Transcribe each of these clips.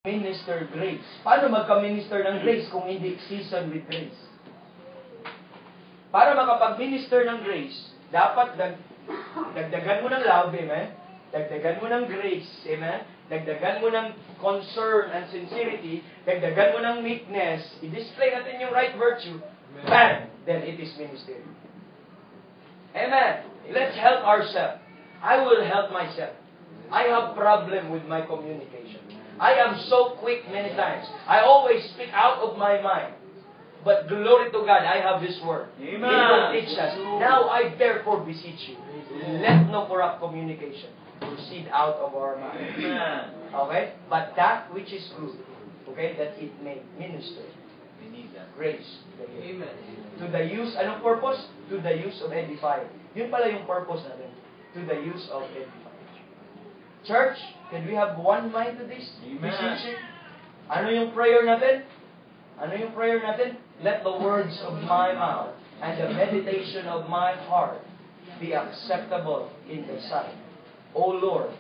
Minister grace. Paano magka-minister ng grace kung hindi seasoned with grace? Para makapag-minister ng grace, dapat dagdagan mo ng love, amen? Dagdagan mo ng grace, amen? Dagdagan mo ng concern and sincerity, dagdagan mo ng meekness, i-display natin yung right virtue, bam! Then it is ministry. Amen? Let's help ourselves. I will help myself. I have problem with my communication. I am so quick many times. I always speak out of my mind. But glory to God, I have His Word. Amen. He will teach us. Now I therefore beseech you, let no corrupt communication proceed out of our mind. Amen. Okay? But that which is good, okay, that it may minister. We need that. Grace. Amen. To the use, anong purpose? To the use of edifying. Yun pala yung purpose natin. To the use of edifying. Church, can we have one mind to this? Amen. Beseeching? Ano yung prayer natin? Ano yung prayer natin? Let the words of my mouth and the meditation of my heart be acceptable in the sight. O Lord,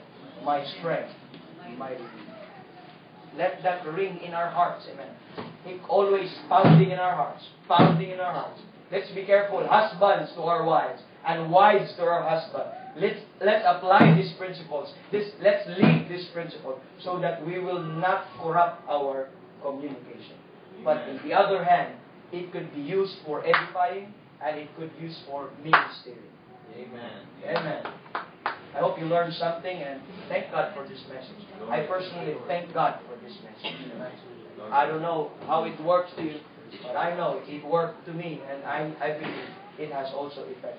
my strength, my redeemer. Let that ring in our hearts, amen. It always pounding in our hearts, pounding in our hearts. Let's be careful, husbands to our wives, and wives to our husbands. Let's apply these principles. Let's lead this principle so that we will not corrupt our communication. But on the other hand, it could be used for edifying and it could be used for ministering. Amen. Amen. I hope you learned something and thank God for this message. I personally thank God for this message. I don't know how it works to you, but I know it worked to me and I believe it has also effect.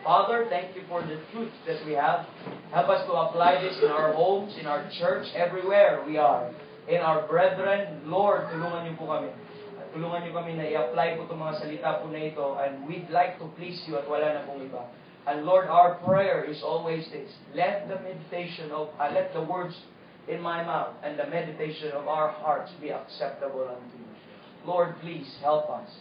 Father, thank you for the truth that we have. Help us to apply this in our homes, in our church, everywhere we are. In our brethren, Lord, tulungan niyo po kami. Tulungan niyo kami na i-apply po itong mga salita po na ito and we'd like to please you at wala na pong iba. And Lord, our prayer is always this. Let the words in my mouth and the meditation of our hearts be acceptable unto you. Lord, please help us.